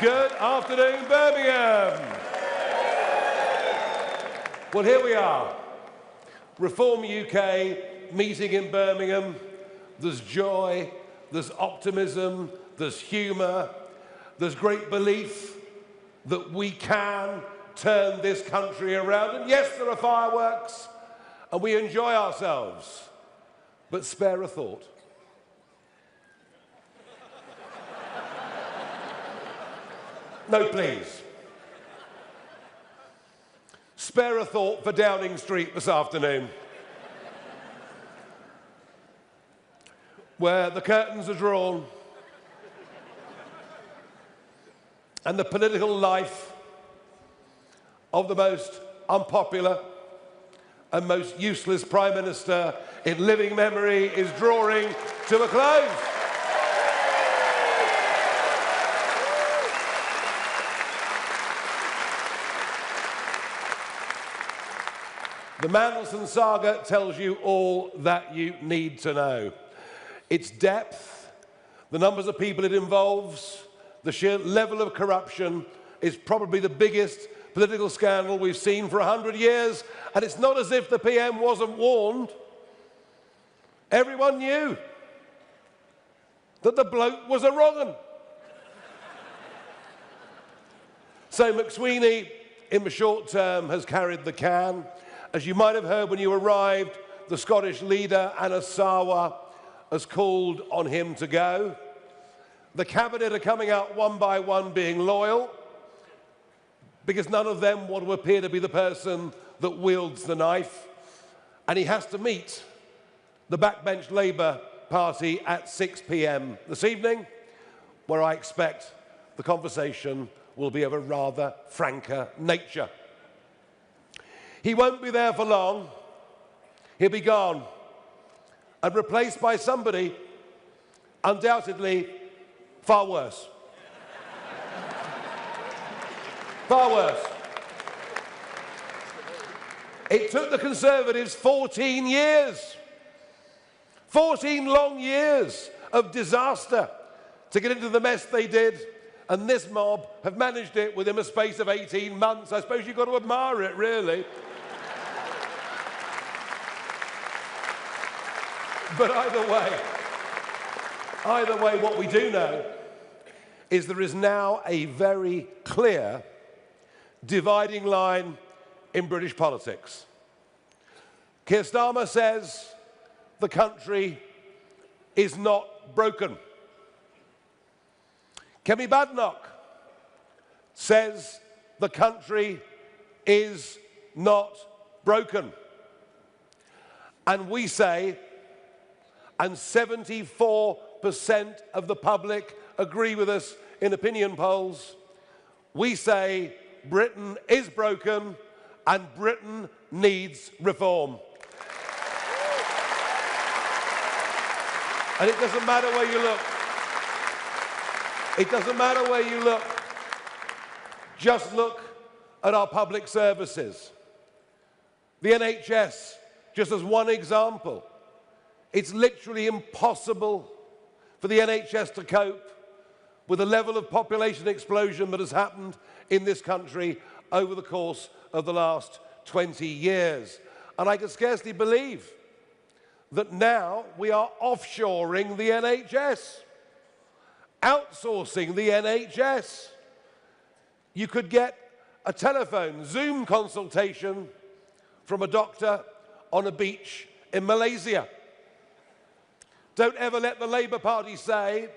Good afternoon, Birmingham. Well, here we are. Reform UK meeting in Birmingham. There's joy, there's optimism, there's humour, there's great belief that we can turn this country around. And yes, there are fireworks, and we enjoy ourselves. But spare a thought. No, please. Spare a thought for Downing Street this afternoon, where the curtains are drawn and the political life of the most unpopular and most useless Prime Minister in living memory is drawing to a close. The Mandlesson saga tells you all that you need to know. Its depth, the numbers of people it involves, the sheer level of corruption is probably the biggest political scandal we've seen for 100 years. And it's not as if the PM wasn't warned. Everyone knew that the bloke was a wrong 'un. So McSweeney, in the short term, has carried the can. As you might have heard when you arrived, the Scottish leader, Anna Sarwar, has called on him to go. The cabinet are coming out one by one being loyal, because none of them want to appear to be the person that wields the knife. And he has to meet the backbench Labour Party at 6 p.m. this evening, where I expect the conversation will be of a rather franker nature. He won't be there for long. He'll be gone and replaced by somebody undoubtedly far worse. Far worse. It took the Conservatives 14 years, 14 long years of disaster to get into the mess they did, and this mob have managed it within a space of 18 months. I suppose you've got to admire it, really. But either way, what we do know is there is now a very clear dividing line in British politics. Keir Starmer says the country is not broken. Kemi Badenoch says the country is not broken. And we say, and 74% of the public agree with us in opinion polls, we say Britain is broken and Britain needs reform. And it doesn't matter where you look. It doesn't matter where you look. Just look at our public services. The NHS, just as one example. It's literally impossible for the NHS to cope with the level of population explosion that has happened in this country over the course of the last 20 years. And I can scarcely believe that now we are offshoring the NHS, outsourcing the NHS. You could get a telephone Zoom consultation from a doctor on a beach in Malaysia. Don't ever let the Labour Party say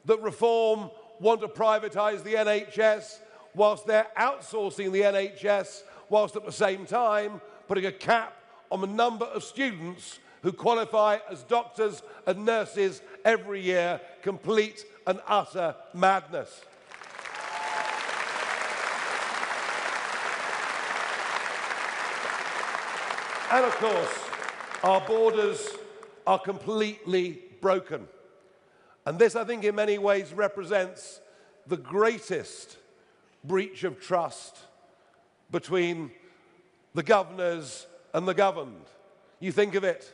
that Reform want to privatise the NHS whilst they're outsourcing the NHS, whilst at the same time putting a cap on the number of students who qualify as doctors and nurses every year. Complete and utter madness. And of course, our borders are completely broken. And this, I think, in many ways represents the greatest breach of trust between the governors and the governed. You think of it,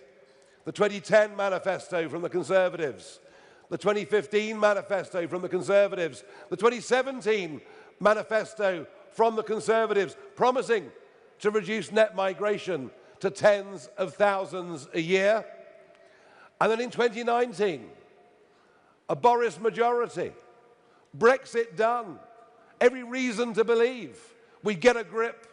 the 2010 manifesto from the Conservatives, the 2015 manifesto from the Conservatives, the 2017 manifesto from the Conservatives, promising to reduce net migration to tens of thousands a year. And then in 2019, a Boris majority, Brexit done, every reason to believe we'd get a grip.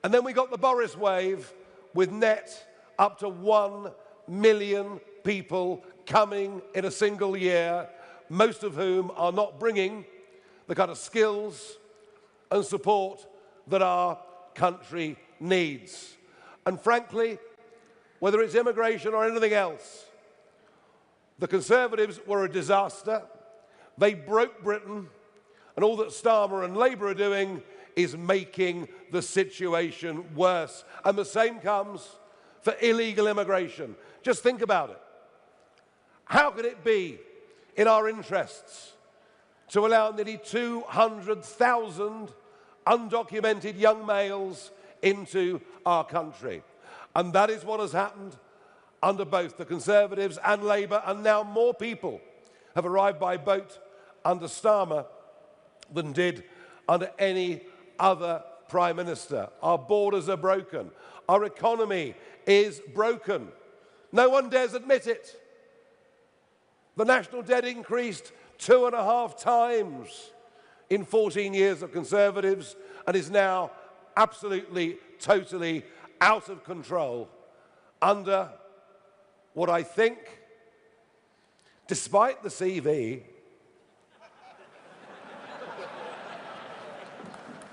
And then we got the Boris wave with net up to 1 million people coming in a single year, most of whom are not bringing the kind of skills and support that our country needs. And frankly, whether it's immigration or anything else, the Conservatives were a disaster. They broke Britain, and all that Starmer and Labour are doing is making the situation worse. And the same comes for illegal immigration. Just think about it. How could it be in our interests to allow nearly 200,000 undocumented young males into our country? And that is what has happened under both the Conservatives and Labour, and now more people have arrived by boat under Starmer than did under any other Prime Minister. Our borders are broken. Our economy is broken. No one dares admit it. The national debt increased 2.5 times in 14 years of Conservatives and is now absolutely, totally out of control under what I think, despite the CV,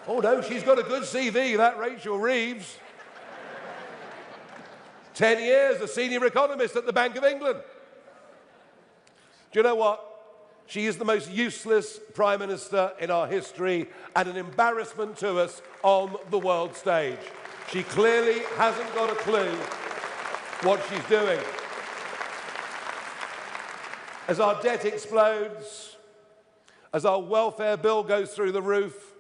oh no, she's got a good CV, that Rachel Reeves. 10 years, a senior economist at the Bank of England. Do you know what? She is the most useless Prime Minister in our history and an embarrassment to us on the world stage. She clearly hasn't got a clue what she's doing. As our debt explodes, as our welfare bill goes through the roof,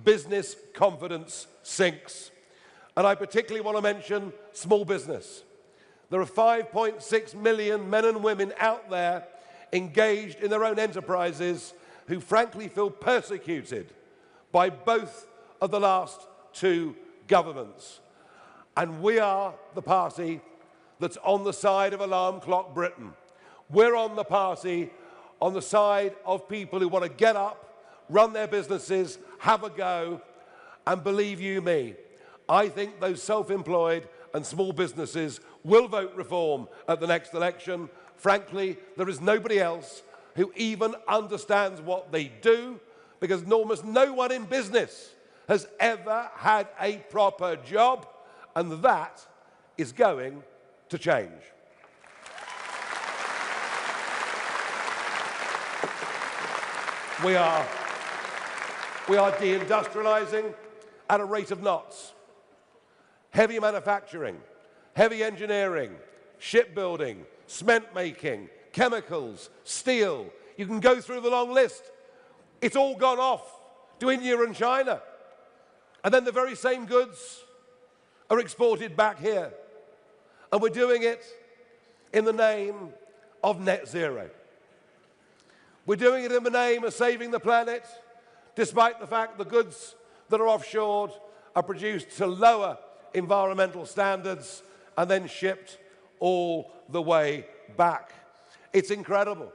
business confidence sinks. And I particularly want to mention small business. There are 5.6 million men and women out there engaged in their own enterprises who frankly feel persecuted by both of the last two governments. And we are the party that's on the side of Alarm Clock Britain. We're on the party on the side of people who want to get up, run their businesses, have a go, and believe you me, I think those self-employed and small businesses will vote reform at the next election. Frankly, there is nobody else who even understands what they do, because almost no one in business has ever had a proper job, and that is going to change. We are de-industrializing at a rate of knots. Heavy manufacturing, heavy engineering, shipbuilding, cement making, chemicals, steel. You can go through the long list. It's all gone off to India and China. And then the very same goods are exported back here. And we're doing it in the name of net zero. We're doing it in the name of saving the planet, despite the fact the goods that are offshored are produced to lower environmental standards and then shipped all the way back. It's incredible.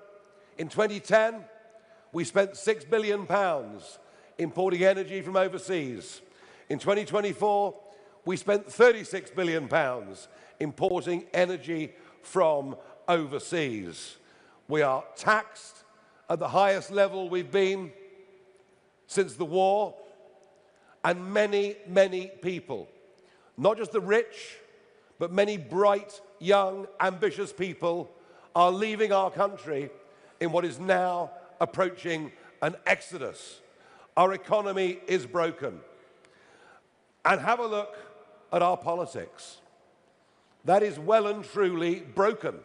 In 2010, we spent £6 billion importing energy from overseas. In 2024, we spent £36 billion importing energy from overseas. We are taxed at the highest level we've been since the war, and many, many people, not just the rich, but many bright, young, ambitious people are leaving our country in what is now approaching an exodus. Our economy is broken. And have a look at our politics. That is well and truly broken.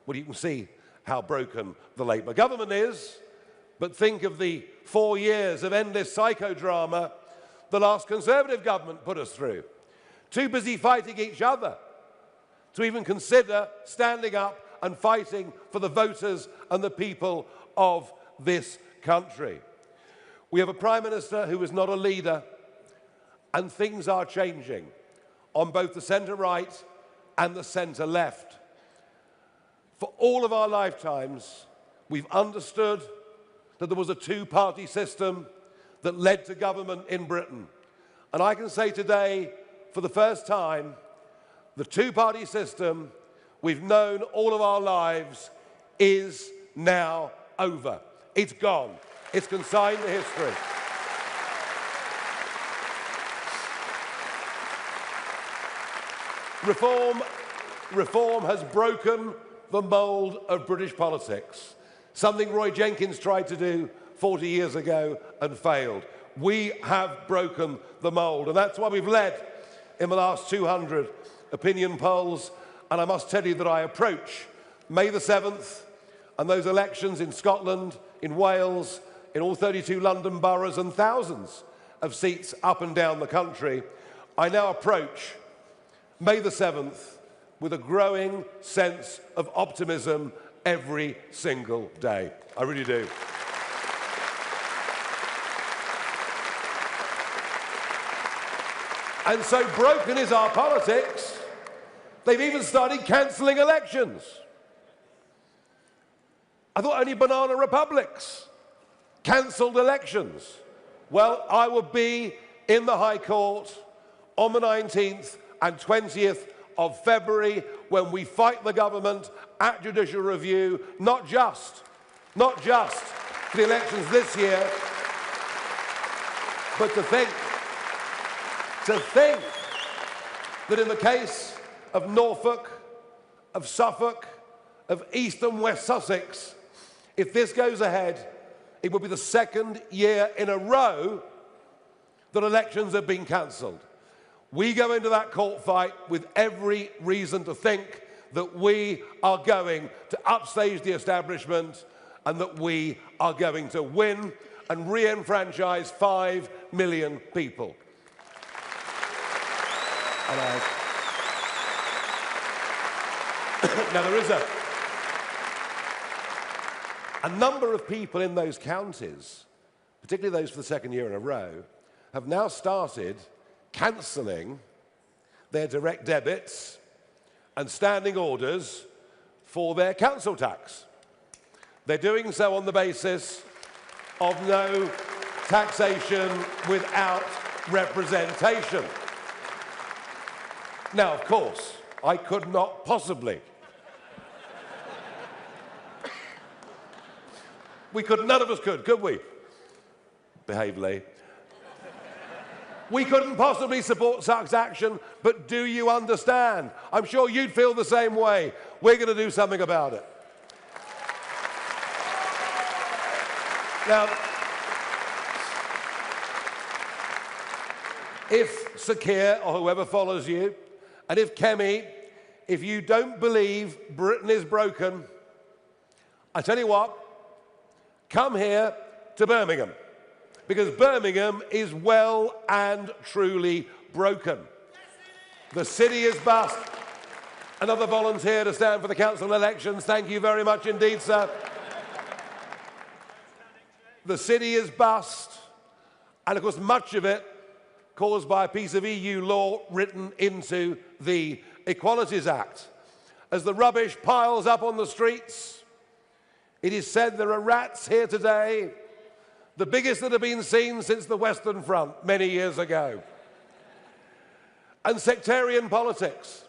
Well, you can see how broken the Labour government is, but think of the 4 years of endless psychodrama the last Conservative government put us through. Too busy fighting each other to even consider standing up and fighting for the voters and the people of this country. We have a Prime Minister who is not a leader, and things are changing on both the centre-right and the centre-left. For all of our lifetimes, we've understood that there was a two-party system that led to government in Britain. And I can say today, for the first time, the two-party system we've known all of our lives is now over. It's gone. It's consigned to history. Reform has broken the mould of British politics, something Roy Jenkins tried to do 40 years ago and failed. We have broken the mould, and that's why we've led in the last 200 opinion polls. And I must tell you that I approach May the 7th and those elections in Scotland, in Wales, in all 32 London boroughs and thousands of seats up and down the country. I now approach May the 7th with a growing sense of optimism every single day. I really do. And so broken is our politics, they've even started cancelling elections. I thought only banana republics cancelled elections. Well, I will be in the High Court on the 19th and 20th of February when we fight the government at judicial review, not just for the elections this year, but to think that in the case of Norfolk, of Suffolk, of East and West Sussex, if this goes ahead, it will be the second year in a row that elections have been cancelled. We go into that court fight with every reason to think that we are going to upstage the establishment and that we are going to win and re-enfranchise 5 million people. Now, there is a number of people in those counties, particularly those for the second year in a row, have now started cancelling their direct debits and standing orders for their council tax. They're doing so on the basis of no taxation without representation. Now, of course, I could not possibly. None of us could we? Behave, Lee. We couldn't possibly support such action, but do you understand? I'm sure you'd feel the same way. We're going to do something about it. Now, if Sir Keir or whoever follows you, and if Kemi, if you don't believe Britain is broken, I tell you what, come here to Birmingham, because Birmingham is well and truly broken. The city is bust. Another volunteer to stand for the council elections. Thank you very much indeed, sir. The city is bust, and of course much of it caused by a piece of EU law written into the Equalities Act. As the rubbish piles up on the streets, it is said there are rats here today, the biggest that have been seen since the Western Front many years ago. And sectarian politics.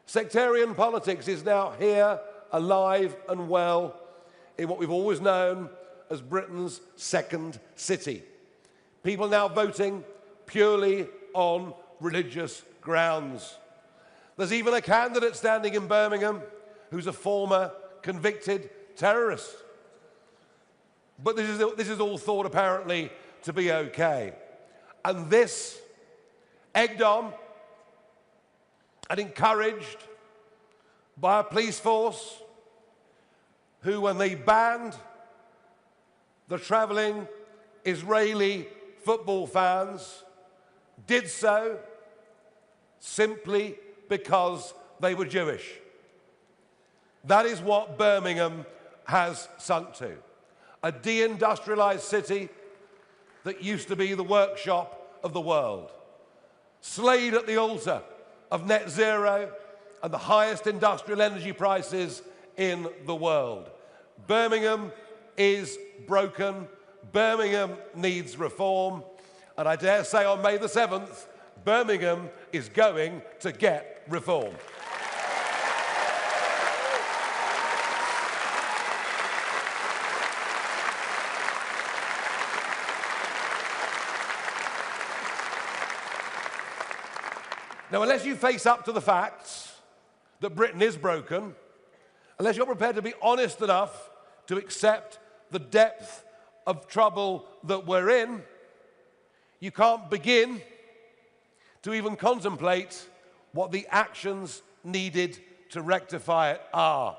Sectarian politics is now here, alive and well, in what we've always known as Britain's second city. People now voting purely on religious grounds. There's even a candidate standing in Birmingham who's a former convicted terrorist. But this is all thought apparently to be okay. And this, egged on and encouraged by a police force who, when they banned the travelling Israeli football fans, did so simply because they were Jewish. That is what Birmingham has sunk to. A de-industrialised city that used to be the workshop of the world. Slayed at the altar of net zero and the highest industrial energy prices in the world. Birmingham is broken. Birmingham needs reform. And I dare say on May the 7th, Birmingham is going to get reform. Now, unless you face up to the facts that Britain is broken, unless you're prepared to be honest enough to accept the depth of trouble that we're in, you can't begin to even contemplate what the actions needed to rectify it are.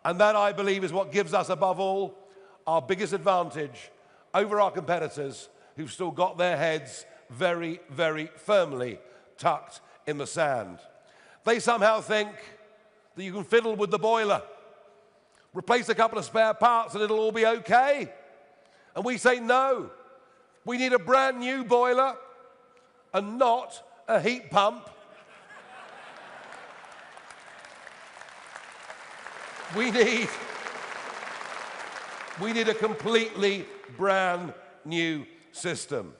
And that, I believe, is what gives us, above all, our biggest advantage over our competitors who've still got their heads very, very firmly tucked in the sand. They somehow think that you can fiddle with the boiler, replace a couple of spare parts and it'll all be okay. And we say no. We need a brand new boiler and not a heat pump. We need a completely brand new system.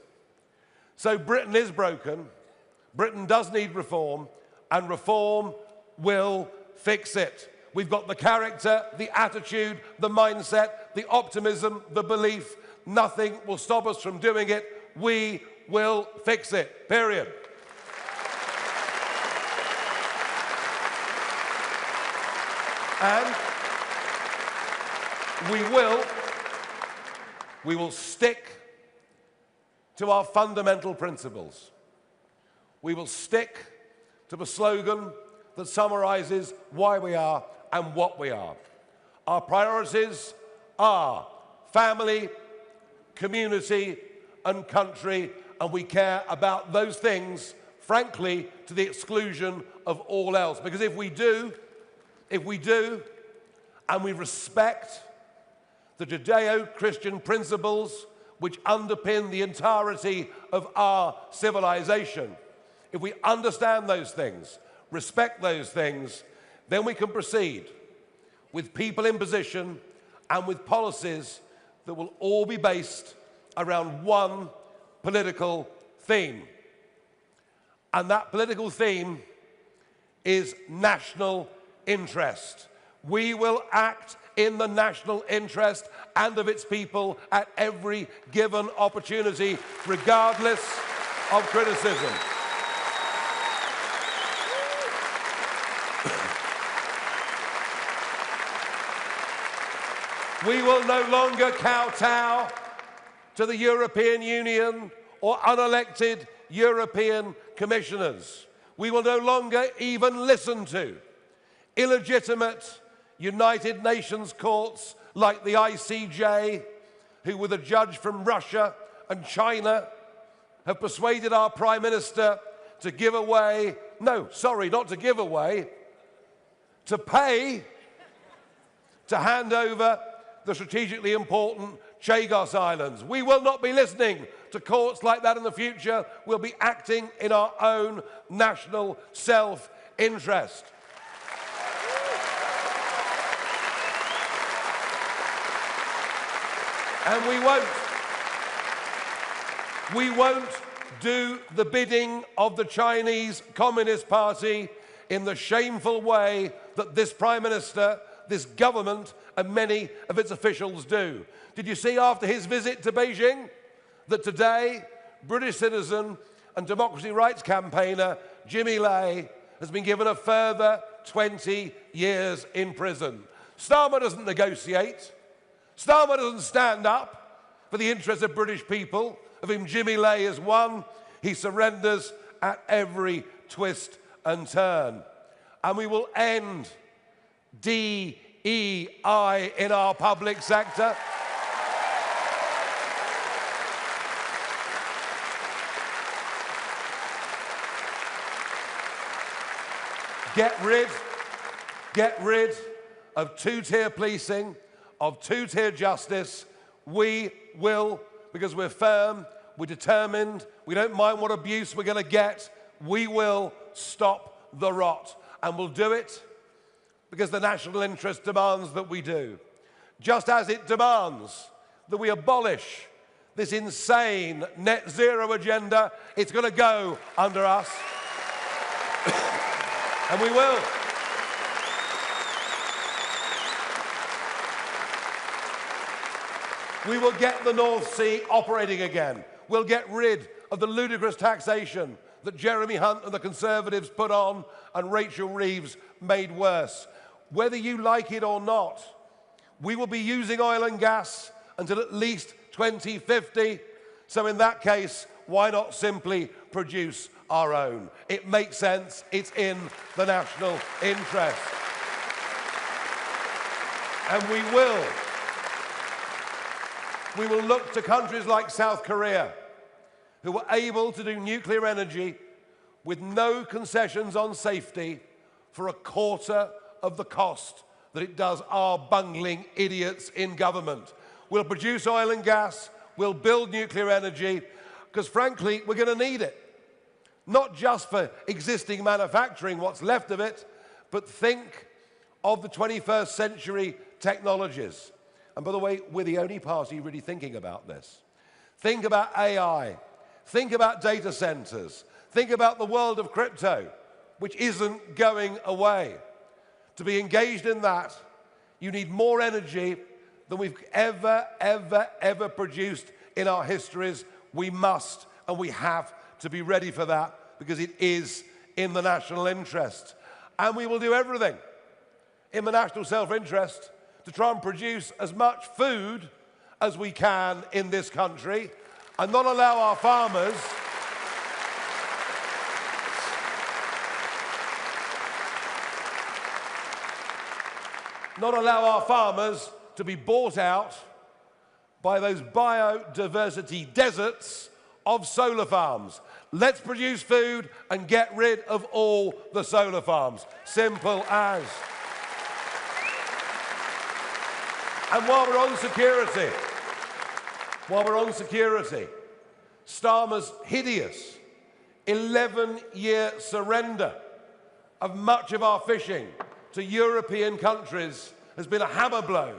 So Britain is broken. Britain does need reform, and reform will fix it. We've got the character, the attitude, the mindset, the optimism, the belief. Nothing will stop us from doing it. We will fix it, period. And we will stick to our fundamental principles. We will stick to the slogan that summarizes why we are and what we are. Our priorities are family, community, and country, and we care about those things, frankly, to the exclusion of all else. Because if we do, and we respect the Judeo-Christian principles which underpin the entirety of our civilization, if we understand those things, respect those things, then we can proceed with people in position and with policies that will all be based around one political theme. And that political theme is national interest. We will act in the national interest and of its people at every given opportunity, regardless of criticism. We will no longer kowtow to the European Union or unelected European commissioners. We will no longer even listen to illegitimate United Nations courts like the ICJ, who, with a judge from Russia and China, have persuaded our Prime Minister to give away, no, sorry, not to give away, to pay to hand over the strategically important Chagos Islands. We will not be listening to courts like that in the future. We'll be acting in our own national self-interest. And we won't do the bidding of the Chinese Communist Party in the shameful way that this Prime Minister, this government, and many of its officials do. Did you see after his visit to Beijing that today British citizen and democracy rights campaigner Jimmy Lai has been given a further 20 years in prison? Starmer doesn't negotiate. Starmer doesn't stand up for the interests of British people, of whom Jimmy Lai is one. He surrenders at every twist and turn. And we will end DEI in our public sector. Get rid of two-tier policing, of two-tier justice. We will, because we're firm, we're determined, we don't mind what abuse we're going to get, we will stop the rot. And we'll do it because the national interest demands that we do. Just as it demands that we abolish this insane net zero agenda, it's going to go under us. And we will. We will get the North Sea operating again. We'll get rid of the ludicrous taxation that Jeremy Hunt and the Conservatives put on and Rachel Reeves made worse. Whether you like it or not, we will be using oil and gas until at least 2050. So in that case, why not simply produce our own? It makes sense. It's in the national interest. And we will look to countries like South Korea, who were able to do nuclear energy with no concessions on safety for a quarter of the cost that it does our bungling idiots in government. We'll produce oil and gas, we'll build nuclear energy, because frankly, we're going to need it. Not just for existing manufacturing, what's left of it, but think of the 21st century technologies. And by the way, we're the only party really thinking about this. Think about AI. Think about data centers. Think about the world of crypto, which isn't going away. To be engaged in that, you need more energy than we've ever produced in our histories. We must and we have to be ready for that because it is in the national interest. And we will do everything in the national self-interest to try and produce as much food as we can in this country and not allow our farmers to be bought out by those biodiversity deserts of solar farms. Let's produce food and get rid of all the solar farms. Simple as. And while we're on security, Starmer's hideous 11-year surrender of much of our fishing to European countries has been a hammer blow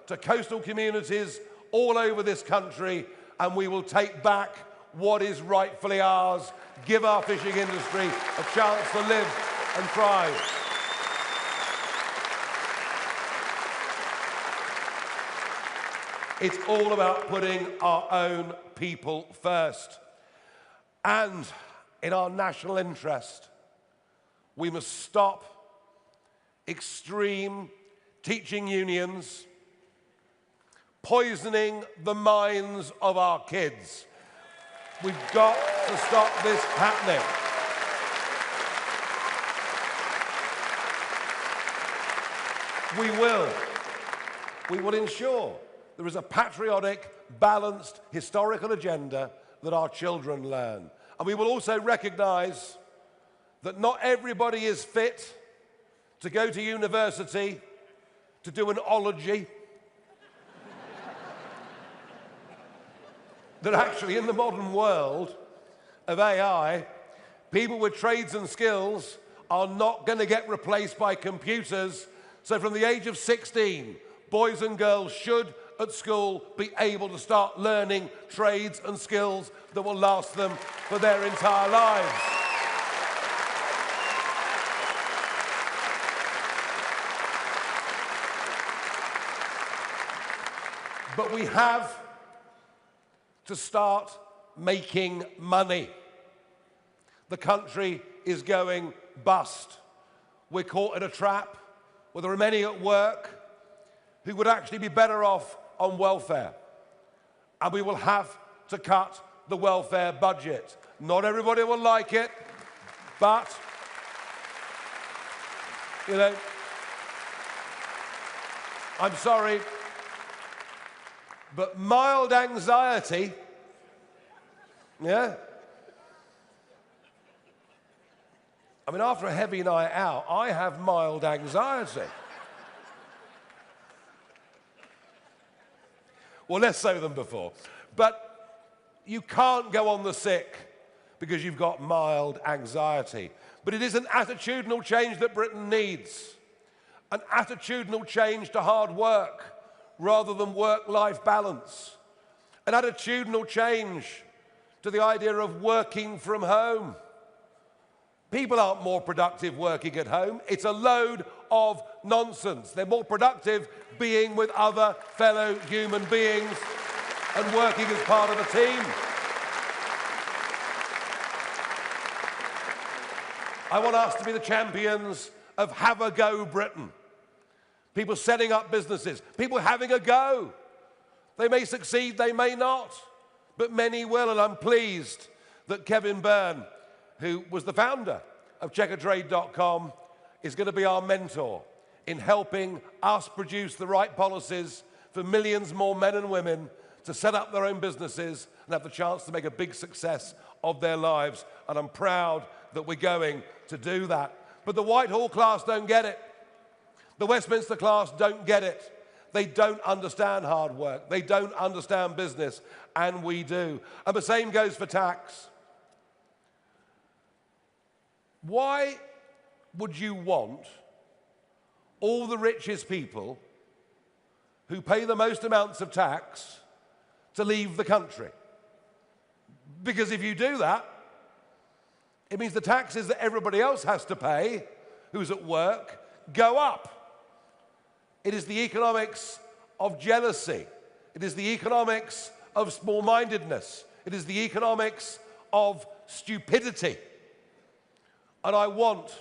to coastal communities all over this country, and we will take back what is rightfully ours, give our fishing industry a chance to live and thrive. It's all about putting our own people first. And in our national interest, we must stop extreme teaching unions poisoning the minds of our kids. We've got to stop this happening. We will ensure there is a patriotic, balanced, historical agenda that our children learn. And we will also recognise that not everybody is fit to go to university to do an ology. That actually in the modern world of AI, people with trades and skills are not going to get replaced by computers. So from the age of 16, boys and girls should at school be able to start learning trades and skills that will last them for their entire lives. But we have to start making money. The country is going bust. We're caught in a trap where there are many at work who would actually be better off on welfare. And we will have to cut the welfare budget. Not everybody will like it, but, you know, I'm sorry, but mild anxiety, I mean, after a heavy night out, I have mild anxiety. Well, less so than before. But you can't go on the sick because you've got mild anxiety. But it is an attitudinal change that Britain needs. An attitudinal change to hard work rather than work-life balance. An attitudinal change to the idea of working from home. People aren't more productive working at home. It's a load of nonsense. They're more productive being with other fellow human beings and working as part of a team. I want us to be the champions of have a go Britain. People setting up businesses, people having a go. They may succeed, they may not, but many will, and I'm pleased that Kevin Byrne, who was the founder of checkertrade.com, is going to be our mentor in helping us produce the right policies for millions more men and women to set up their own businesses and have the chance to make a big success of their lives. And I'm proud that we're going to do that. But the Whitehall class don't get it. The Westminster class don't get it. They don't understand hard work. They don't understand business, and we do. And the same goes for tax. Why would you want all the richest people who pay the most amounts of tax to leave the country? Because if you do that, it means the taxes that everybody else has to pay, who's at work, go up. It is the economics of jealousy. It is the economics of small-mindedness. It is the economics of stupidity. And I want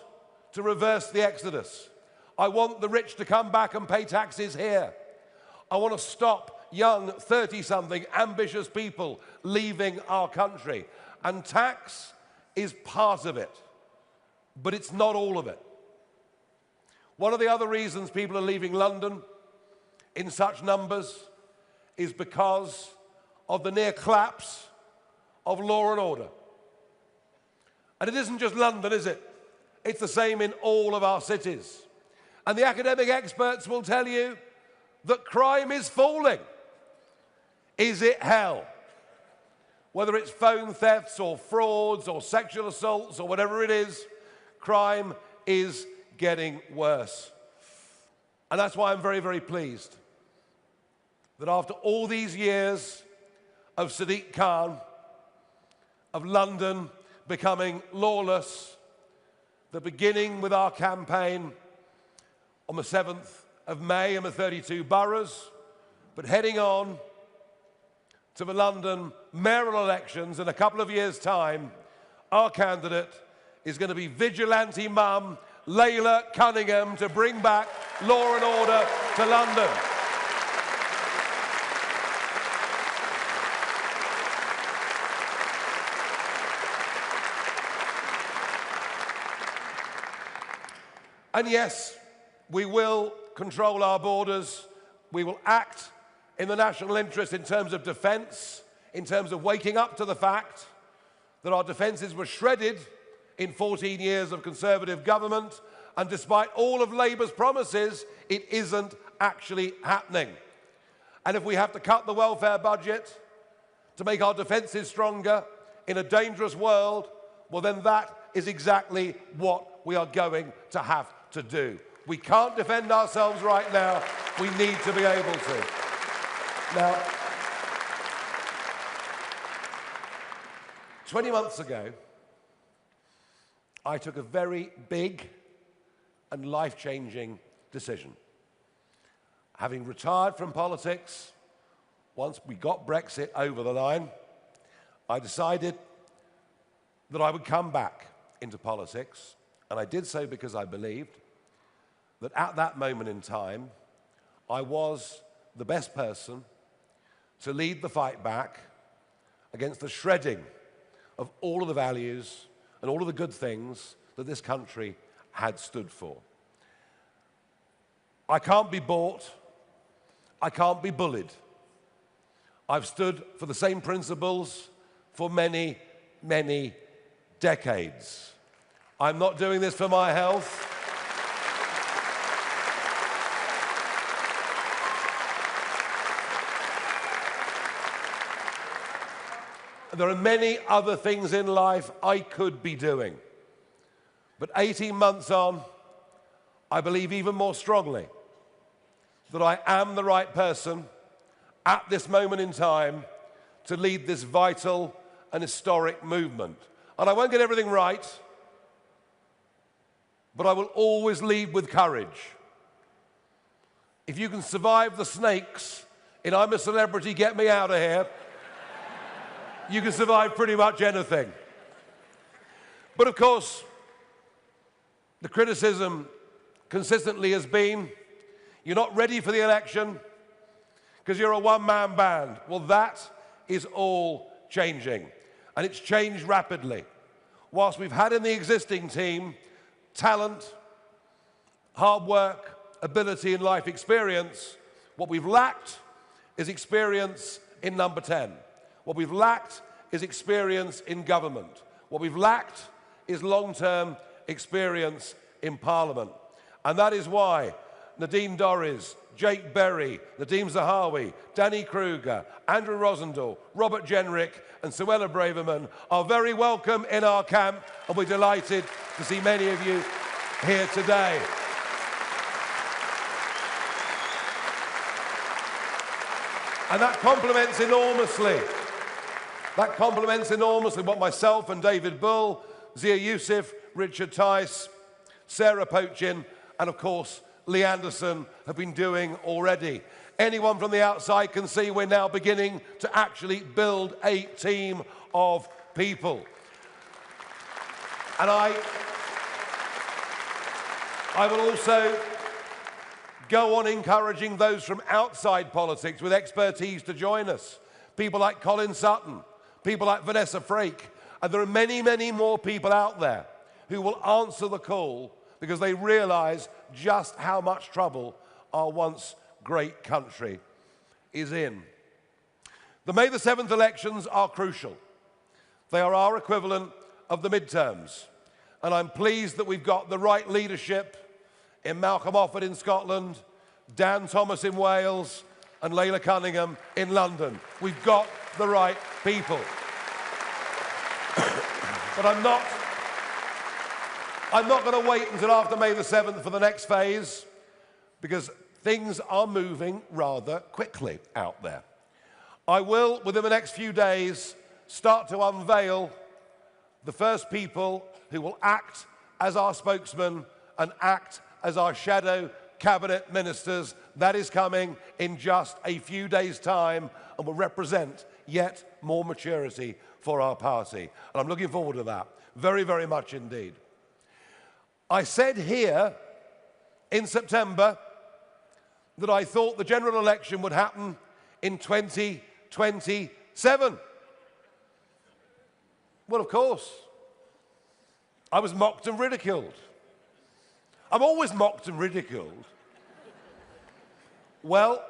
to reverse the exodus. I want the rich to come back and pay taxes here. I want to stop young 30-something ambitious people leaving our country. And tax is part of it, but it's not all of it. One of the other reasons people are leaving London in such numbers is because of the near collapse of law and order. And it isn't just London, is it? It's the same in all of our cities. And the academic experts will tell you that crime is falling. Is it hell? Whether it's phone thefts or frauds or sexual assaults or whatever it is, crime is getting worse. And that's why I'm very, very pleased that after all these years of Sadiq Khan, of London becoming lawless, the beginning with our campaign on the 7th of May in the 32 boroughs, but heading on to the London mayoral elections in a couple of years' time, our candidate is going to be vigilante mum Layla Cunningham to bring back law and order to London. And yes, we will control our borders. We will act in the national interest in terms of defence, in terms of waking up to the fact that our defences were shredded in 14 years of Conservative government, and despite all of Labour's promises, it isn't actually happening. And if we have to cut the welfare budget to make our defences stronger in a dangerous world, well then that is exactly what we are going to have to do. We can't defend ourselves right now. We need to be able to. Now, 20 months ago, I took a very big and life-changing decision. Having retired from politics, once we got Brexit over the line, I decided that I would come back into politics, and I did so because I believed that at that moment in time, I was the best person to lead the fight back against the shredding of all of the values and all of the good things that this country had stood for. I can't be bought. I can't be bullied. I've stood for the same principles for many, many decades. I'm not doing this for my health. There are many other things in life I could be doing. But 18 months on, I believe even more strongly that I am the right person at this moment in time to lead this vital and historic movement. And I won't get everything right, but I will always lead with courage. If you can survive the snakes in I'm a Celebrity, Get Me Out of Here, you can survive pretty much anything. But of course, the criticism consistently has been, you're not ready for the election because you're a one-man band. Well, that is all changing, and it's changed rapidly. Whilst we've had in the existing team talent, hard work, ability, and life experience, what we've lacked is experience in number 10. What we've lacked is experience in government. What we've lacked is long-term experience in Parliament. And that is why Nadine Dorries, Jake Berry, Nadeem Zahawi, Danny Kruger, Andrew Rosendahl, Robert Jenrick and Suella Braverman are very welcome in our camp, and we're delighted to see many of you here today. And that complements enormously. That complements enormously what myself and David Bull, Zia Youssef, Richard Tice, Sarah Pochin, and of course, Lee Anderson have been doing already. Anyone from the outside can see we're now beginning to actually build a team of people. And I will also go on encouraging those from outside politics with expertise to join us. People like Colin Sutton, people like Vanessa Frake, and there are many, many more people out there who will answer the call because they realise just how much trouble our once great country is in. The May the 7th elections are crucial. They are our equivalent of the midterms. And I'm pleased that we've got the right leadership in Malcolm Offord in Scotland, Dan Thomas in Wales, and Leila Cunningham in London. We've got the right people. But I'm not going to wait until after May the 7th for the next phase, because things are moving rather quickly out there. I will, within the next few days, start to unveil the first people who will act as our spokesman and act as our shadow cabinet ministers. That is coming in just a few days' time and will represent yet more maturity for our party. And I'm looking forward to that, very, very much indeed. I said here in September that I thought the general election would happen in 2027. Well, of course, I was mocked and ridiculed. I'm always mocked and ridiculed. Well,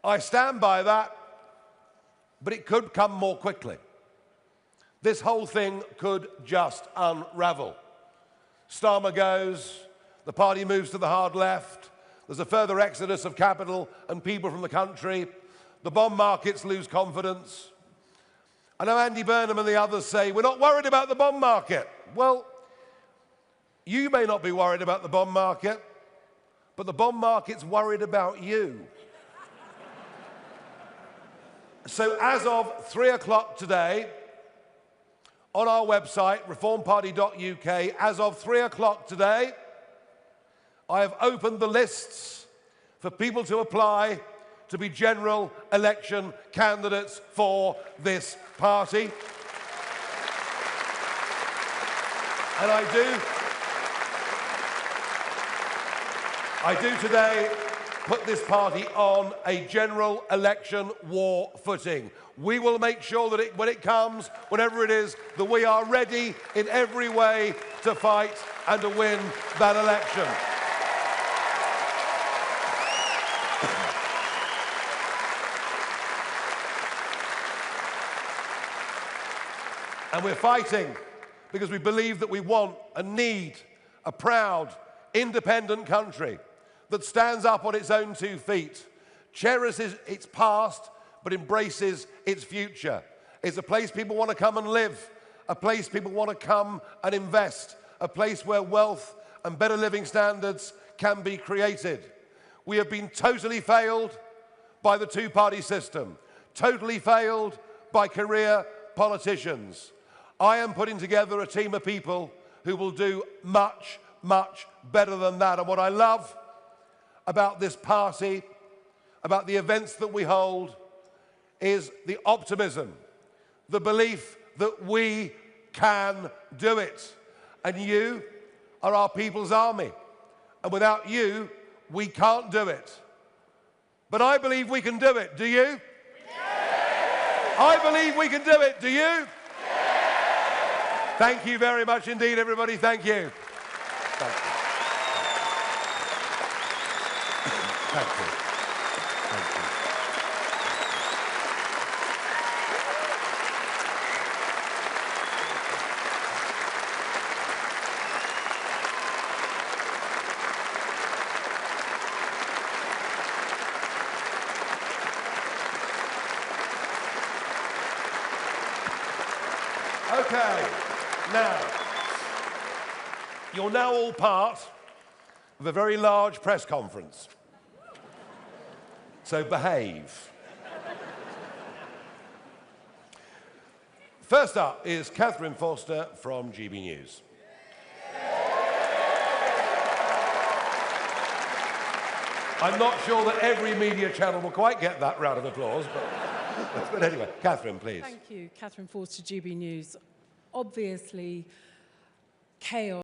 I stand by that, but it could come more quickly. This whole thing could just unravel. Starmer goes, the party moves to the hard left, there's a further exodus of capital and people from the country, the bond markets lose confidence. I know Andy Burnham and the others say, we're not worried about the bond market. Well, you may not be worried about the bond market, but the bond market's worried about you. So as of 3 o'clock today, on our website, reformparty.uk, as of 3 o'clock today, I have opened the lists for people to apply to be general election candidates for this party. And I do today put this party on a general election war footing. We will make sure that when it comes, whenever it is, that we are ready in every way to fight and to win that election. And we're fighting because we believe that we want and need a proud, independent country that stands up on its own 2 feet, cherishes its past, but embraces its future. It's a place people want to come and live, a place people want to come and invest, a place where wealth and better living standards can be created. We have been totally failed by the two-party system, totally failed by career politicians. I am putting together a team of people who will do much, much better than that. And what I love about this party, about the events that we hold, is the optimism, the belief that we can do it. And you are our people's army. And without you, we can't do it. But I believe we can do it. Do you? Yeah. I believe we can do it. Do you? Yeah. Thank you very much indeed, everybody. Thank you. Thank you. Thank you. Thank you. Okay, now, you're now all part of a very large press conference. So behave. First up is Catherine Foster from GB News. I'm not sure that every media channel will quite get that round of applause, but anyway, Catherine, please. Thank you, Catherine Forster, GB News. Obviously, chaos.